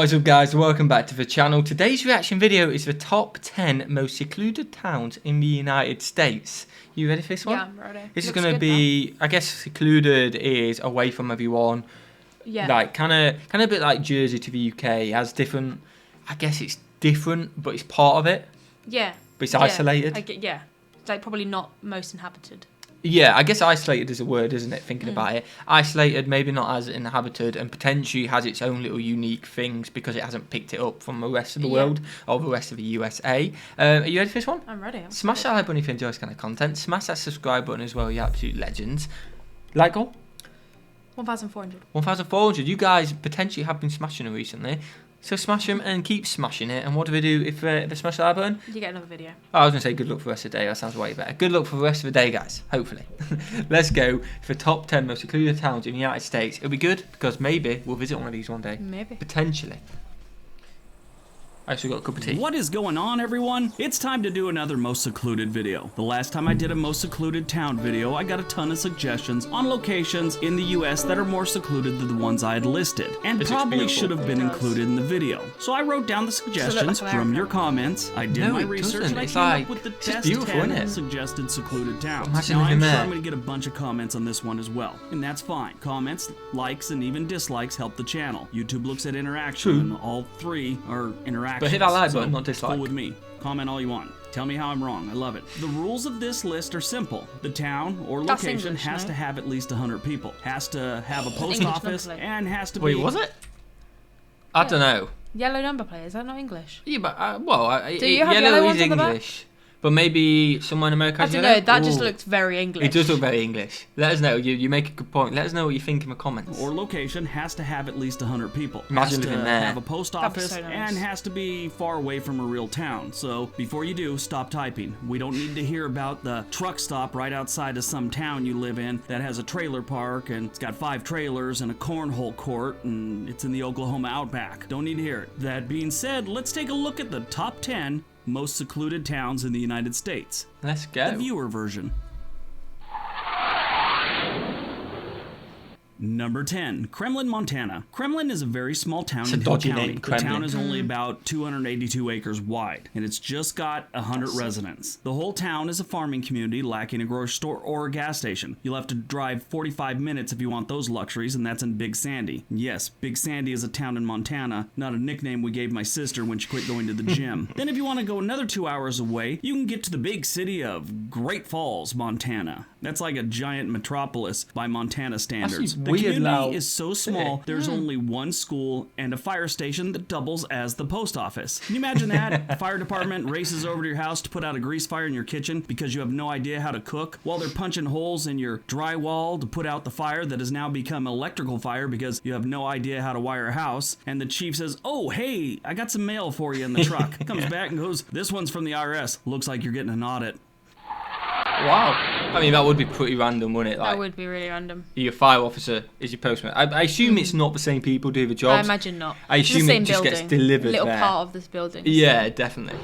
What is up, guys? Welcome back to the channel. Today's reaction video is the top 10 most secluded towns in the United States. You ready for this one? Yeah, I'm ready. This is going to be, I guess secluded is away from everyone. Yeah. Like, kind of a bit like Jersey to the UK. It has different, I guess it's different, but it's part of it. Yeah. But it's isolated. Yeah. It's like probably not most inhabited. Yeah, I guess isolated is a word, isn't it, thinking about it. Isolated, maybe not as inhabited, and potentially has its own little unique things because it hasn't picked it up from the rest of the world or the rest of the USA. Are you ready for this one? I'm ready. Smash that like button if you enjoy this kind of content. Smash that subscribe button as well, you absolute legends. Like goal? 1,400. 1,400. You guys potentially have been smashing it recently. So smash them and keep smashing it. And what do we do if they smash the like button? You get another video. Oh, I was going to say good luck for the rest of the day. That sounds way better. Good luck for the rest of the day, guys. Hopefully. Let's go for top 10 most secluded towns in the United States. It'll be good because maybe we'll visit one of these one day. Maybe. Potentially. I actually got a cup of tea. What is going on, everyone? It's time to do another most secluded video. The last time I did a most secluded town video, I got a ton of suggestions on locations in the US that are more secluded than the ones I had listed, and probably should have been included in the video. So I wrote down the suggestions from your comments, I did my research, and I came up with the best 10 suggested secluded towns. Now I'm sure I'm going to get a bunch of comments on this one as well, and that's fine. Comments, likes, and even dislikes help the channel. YouTube looks at interaction, and all three are interactions. But hit that like button, not dislike. Cool with me. Comment all you want. Tell me how I'm wrong. I love it. The rules of this list are simple. The town or location has to have at least 100 people. Has to have a post office and has to be... Wait, was it? I don't know. Yellow number plate, is that not English? Yeah, but, well, Do you have yellow is English. But maybe somewhere in America has I don't know, that just looks very English. It does look very English. Let us know. You make a good point. Let us know what you think in the comments. Or location has to have at least 100 people. Imagine living there. Have a post office and has to be far away from a real town. So before you do, stop typing. We don't need to hear about the truck stop right outside of some town you live in that has a trailer park and it's got 5 trailers and a cornhole court and it's in the Oklahoma outback. Don't need to hear it. That being said, let's take a look at the top 10 most secluded towns in the United States. Let's go. The viewer version. Number 10, Kremlin, Montana. Kremlin is a very small town in Hill County. The town is only about 282 acres wide, and it's just got 100 residents. The whole town is a farming community lacking a grocery store or a gas station. You'll have to drive 45 minutes if you want those luxuries, and that's in Big Sandy. Yes, Big Sandy is a town in Montana, not a nickname we gave my sister when she quit going to the gym. Then if you want to go another 2 hours away, you can get to the big city of Great Falls, Montana. That's like a giant metropolis by Montana standards. The community is so small, there's only one school and a fire station that doubles as the post office. Can you imagine that? The fire department races over to your house to put out a grease fire in your kitchen because you have no idea how to cook, while they're punching holes in your drywall to put out the fire that has now become electrical fire because you have no idea how to wire a house. And the chief says, "Oh, hey, I got some mail for you in the truck." Comes back and goes, "This one's from the IRS. Looks like you're getting an audit." Wow. I mean, that would be pretty random, wouldn't it? Like, that would be really random. Your fire officer is your postman. I assume it's not the same people do the jobs. I imagine not. I assume it just gets delivered a little there. part of this building. Yeah, definitely.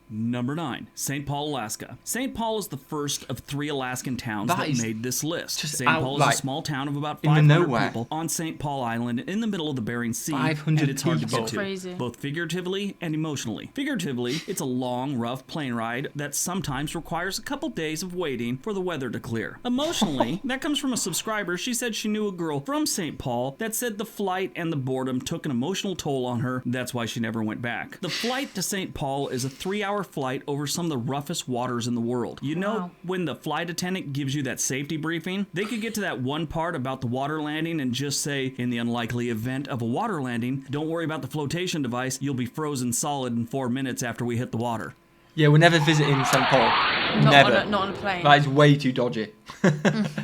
Number 9, St. Paul, Alaska. St. Paul is the first of 3 Alaskan towns that made this list. St. Paul is a small town of about 500 people on St. Paul Island in the middle of the Bering Sea, and it's hard to get to, both figuratively and emotionally. Figuratively, it's a long, rough plane ride that sometimes requires a couple days of waiting for the weather to clear. Emotionally, that comes from a subscriber. She said she knew a girl from St. Paul that said the flight and the boredom took an emotional toll on her. That's why she never went back. The flight to St. Paul is a 3-hour flight over some of the roughest waters in the world. You know, when the flight attendant gives you that safety briefing, they could get to that one part about the water landing and just say, in the unlikely event of a water landing, don't worry about the flotation device, you'll be frozen solid in 4 minutes after we hit the water. Yeah, we're never visiting St. Paul. Never. Not on a plane. That is way too dodgy.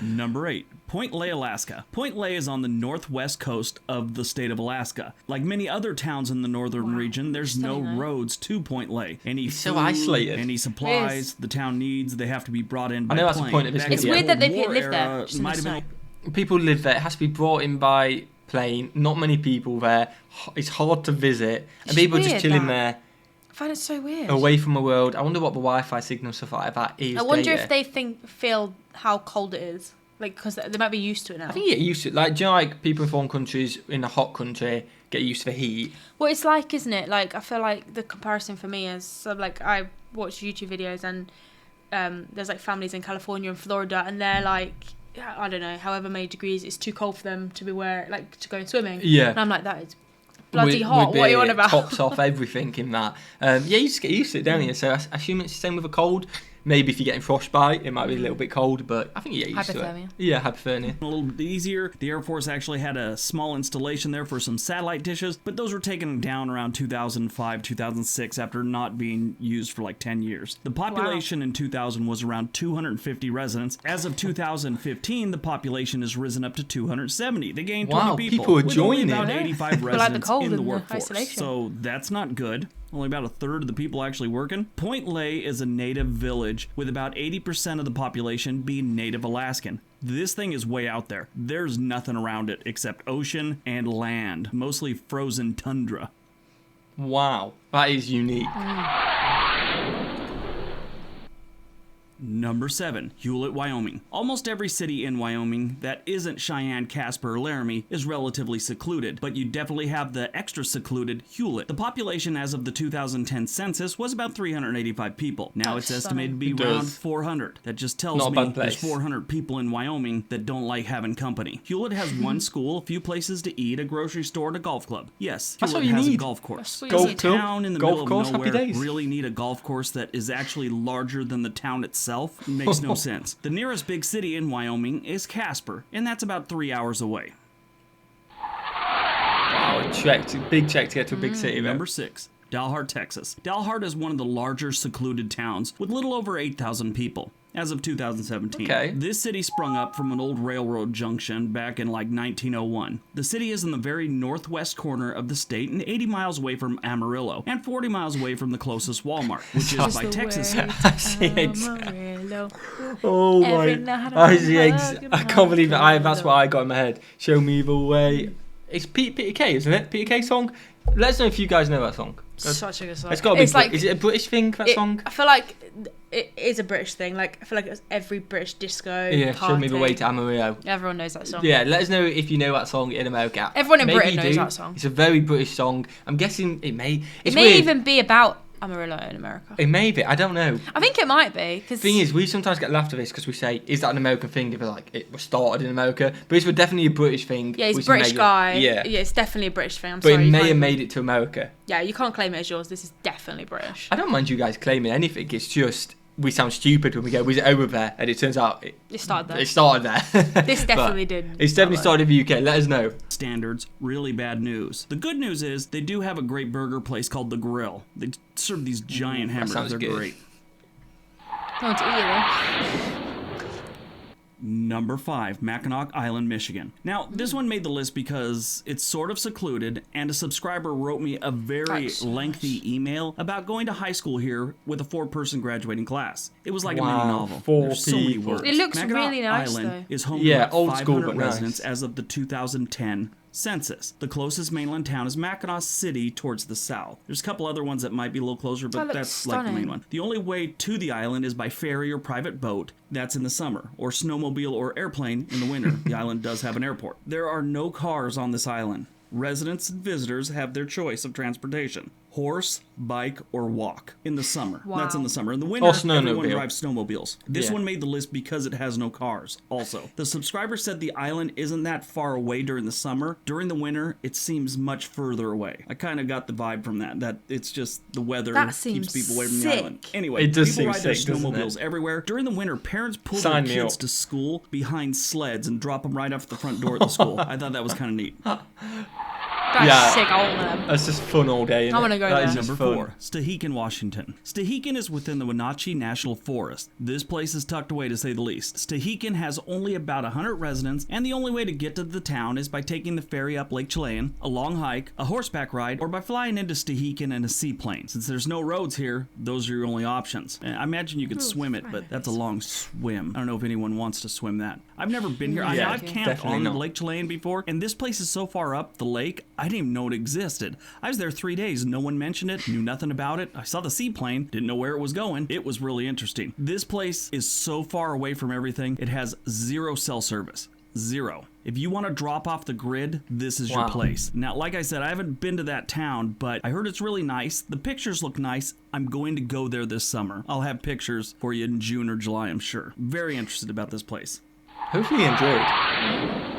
Number 8. Point Lay, Alaska. Point Lay is on the northwest coast of the state of Alaska. Like many other towns in the northern region, there's no roads to Point Lay. Any food, so isolated. Any supplies the town needs, they have to be brought in by plane. I know that's the point of this video. It's weird that they live there. People live there. It has to be brought in by plane. Not many people there. It's hard to visit. And people just chilling there. I find it so weird. Away from the world. I wonder what the Wi-Fi signal stuff like that is. I wonder if they feel how cold it is. Like, because they might be used to it now. I think you get used to it. Like, do you know, like, people in foreign countries, in a hot country, get used to the heat? Well, it's like, isn't it? Like, I feel like the comparison for me is, so, like, I watch YouTube videos and there's, like, families in California and Florida, and they're, like, I don't know, however many degrees, it's too cold for them to be to go swimming. Yeah. And I'm like, that is bloody hot. What are you on about? Tops off everything in that. Yeah, you just get used to it, don't you? So I assume it's the same with a cold. Maybe if you're getting frostbite, it might be a little bit cold, but I think you get used to it. Yeah, hypothermia. A little bit easier. The Air Force actually had a small installation there for some satellite dishes, but those were taken down around 2005, 2006 after not being used for like 10 years. The population in 2000 was around 250 residents. As of 2015, the population has risen up to 270. They gained 20 people are joining. With only about 85 residents like in the workforce. So that's not good. Only about a third of the people actually working. Point Lay is a native village with about 80% of the population being native Alaskan. This thing is way out there. There's nothing around it except ocean and land, mostly frozen tundra. Wow, that is unique. Number 7, Hewlett, Wyoming. Almost every city in Wyoming that isn't Cheyenne, Casper, or Laramie is relatively secluded, but you definitely have the extra secluded Hewlett. The population as of the 2010 census was about 385 people. Now it's estimated to be around 400. That just tells me there's 400 people in Wyoming that don't like having company. Hewlett has one school, a few places to eat, a grocery store, and a golf club. Yes, Hewlett has a golf course. Does a town in the middle of nowhere really need a golf course that is actually larger than the town itself? Makes no sense. The nearest big city in Wyoming is Casper, and that's about 3 hours away. Wow, big check to get to a big city. Number 6, Dalhart, Texas. Dalhart is one of the larger secluded towns with little over 8,000 people. As of 2017. Okay. This city sprung up from an old railroad junction back in like 1901. The city is in the very northwest corner of the state and 80 miles away from Amarillo and 40 miles away from the closest Walmart, which is by Texas. I see Amarillo. Oh my! I can't believe it. That's what I got in my head. Show me the way. It's Peter Kay, isn't it? Peter Kay song. Let us know if you guys know that song. Such a good song. It's got to be. Like, is it a British thing? That song? I feel like it is a British thing. Like I feel like it was every British disco. Yeah, Show Me the Way to Amarillo. Everyone knows that song. Yeah, let us know if you know that song in America. Everyone in Britain knows that song. It's a very British song. I'm guessing it may. It may even be about Amarillo in America. It may be. I don't know. I think it might be. Cause thing is, we sometimes get laughed at this because we say, "Is that an American thing?" They're like, "It was started in America," but it's definitely a British thing. Yeah, he's a British guy. Yeah, it's definitely a British thing. But it may have made it to America. Yeah, you can't claim it as yours. This is definitely British. I don't mind you guys claiming anything. It's just we sound stupid when we go, "Was it over there?" And it turns out it started there. It started there. This definitely did. It's definitely started in the UK. Let us know. Standards, really bad news. The good news is they do have a great burger place called The Grill. They serve these giant hamburgers. They're great. I want to eat it. Number 5, Mackinac Island, Michigan. Now, this one made the list because it's sort of secluded, and a subscriber wrote me a very lengthy email about going to high school here with a 4-person graduating class. It was like a mini novel. 4 There's so many words. It looks Mackinac really nice, Island though. is home to about old 500 school, but residents nice. as of the 2010 census. The closest mainland town is Mackinac City towards the south. There's a couple other ones that might be a little closer, but that's like the main one. The only way to the island is by ferry or private boat. That's in the summer, or snowmobile or airplane in the winter. The island does have an airport. There are no cars on this island. Residents and visitors have their choice of transportation. Horse, bike, or walk in the summer. Wow. That's in the summer. In the winter, everyone drives snowmobiles. This one made the list because it has no cars, also. The subscriber said the island isn't that far away during the summer. During the winter, it seems much further away. I kind of got the vibe from that it's just the weather keeps people away from the island. Anyway, people ride their snowmobiles everywhere. During the winter, parents pull their kids to school behind sleds and drop them right off the front door of the school. I thought that was kind of neat. That's sick. I want them. That's just fun all day. I want to go there. Number 4, Stehekin, Washington. Stehekin is within the Wenatchee National Forest. This place is tucked away, to say the least. Stehekin has only about 100 residents, and the only way to get to the town is by taking the ferry up Lake Chilean, a long hike, a horseback ride, or by flying into Stehekin in a seaplane. Since there's no roads here, those are your only options. I imagine you could swim it, but that's a long swim. I don't know if anyone wants to swim that. I've never been here. I've camped on Lake Chilean before, and this place is so far up the lake, I didn't even know it existed. I was there 3 days. No one mentioned it, knew nothing about it. I saw the seaplane, didn't know where it was going. It was really interesting. This place is so far away from everything. It has zero cell service. Zero. If you want to drop off the grid, this is your place. Now, like I said, I haven't been to that town, but I heard it's really nice. The pictures look nice. I'm going to go there this summer. I'll have pictures for you in June or July, I'm sure. Very interested about this place. Hopefully you enjoyed.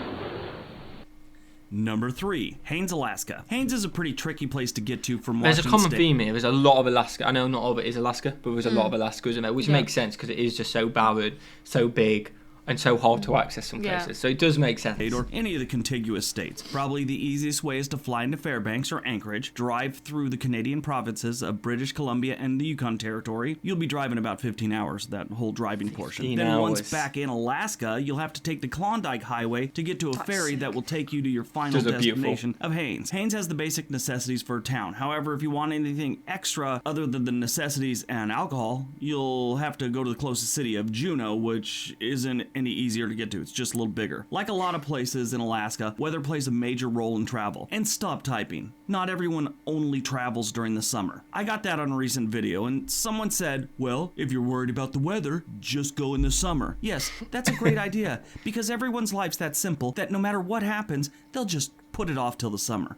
Number 3, Haines, Alaska. Haines is a pretty tricky place to get to from Washington There's a common State. theme here. There's a lot of Alaska. I know not all of it is Alaska, but there's a lot of Alaska, isn't there? Which makes sense because it is just so barren, so big, and so hard to access some places. So it does make sense. Or any of the contiguous states. Probably the easiest way is to fly into Fairbanks or Anchorage, drive through the Canadian provinces of British Columbia and the Yukon Territory. You'll be driving about 15 hours, that whole driving portion. Then once back in Alaska, you'll have to take the Klondike Highway to get to a ferry that will take you to your final destination of Haines. Haines has the basic necessities for a town. However, if you want anything extra other than the necessities and alcohol, you'll have to go to the closest city of Juneau, which isn't any easier to get to. It's just a little bigger. Like a lot of places in Alaska, weather plays a major role in travel. And stop typing. Not everyone only travels during the summer. I got that on a recent video, and someone said, well, if you're worried about the weather, just go in the summer. Yes, that's a great idea, because everyone's life's that simple that no matter what happens, they'll just put it off till the summer.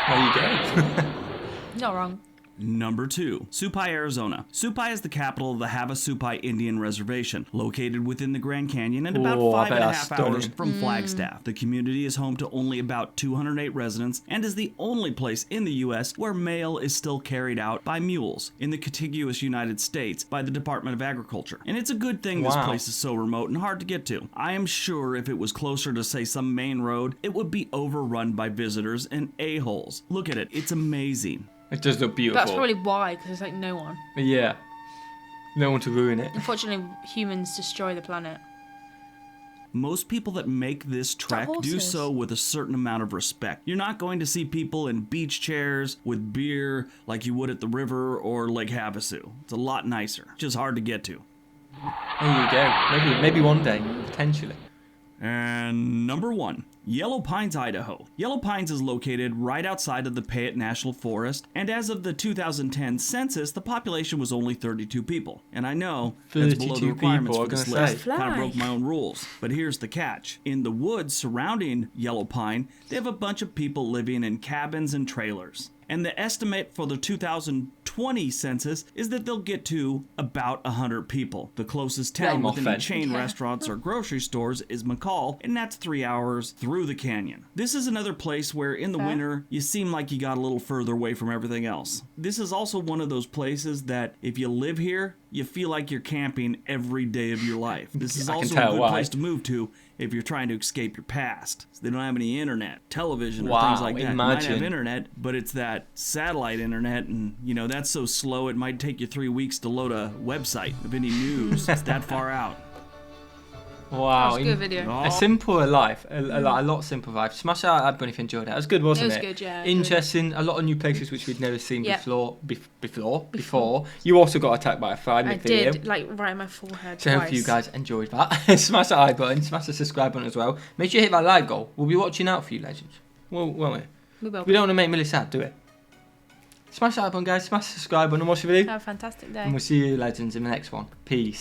There you go. Not wrong. Number 2, Supai, Arizona. Supai is the capital of the Havasupai Indian Reservation, located within the Grand Canyon and about 5.5 hours from Flagstaff. The community is home to only about 208 residents and is the only place in the U.S. where mail is still carried out by mules in the contiguous United States by the Department of Agriculture. And it's a good thing this place is so remote and hard to get to. I am sure if it was closer to, say, some main road, it would be overrun by visitors and a-holes. Look at it. It's amazing. It does look beautiful. That's probably why, because there's like no one. Yeah. No one to ruin it. Unfortunately, humans destroy the planet. Most people that make this trek do so with a certain amount of respect. You're not going to see people in beach chairs with beer like you would at the river or Lake Havasu. It's a lot nicer. Just hard to get to. There you go. Maybe one day, potentially. And number 1, Yellow Pines, Idaho. Yellow Pines is located right outside of the Payette National Forest, and as of the 2010 census, the population was only 32 people. And I know that's below the requirements for this list. Kind of broke my own rules. But here's the catch. In the woods surrounding Yellow Pine, they have a bunch of people living in cabins and trailers. And the estimate for the 2020 census is that they'll get to about 100 people. The closest town with any chain restaurants or grocery stores is McCoy, and that's 3 hours through the canyon. This is another place where in the winter, you seem like you got a little further away from everything else. This is also one of those places that if you live here, you feel like you're camping every day of your life. This is also a good place to move to if you're trying to escape your past. So they don't have any internet, television, or things like that. You might have internet, but it's that satellite internet, and you know that's so slow it might take you 3 weeks to load a website of any news. It's that far out. Wow, that was a good video. A simpler life, a lot simpler life. Smash that up if you enjoyed it. It was good, wasn't it? It was good, yeah. Interesting. A lot of new places which we'd never seen before. You also got attacked by a fly. I did, like right in my forehead. So I hope you guys enjoyed that. Smash that like button, smash the subscribe button as well. Make sure you hit that like goal. We'll be watching out for you, legends. Won't we? We will. We don't want to make Millie sad, do it? Smash that like button, guys. Smash the subscribe button and watch the video. Have a fantastic day. And we'll see you, legends, in the next one. Peace.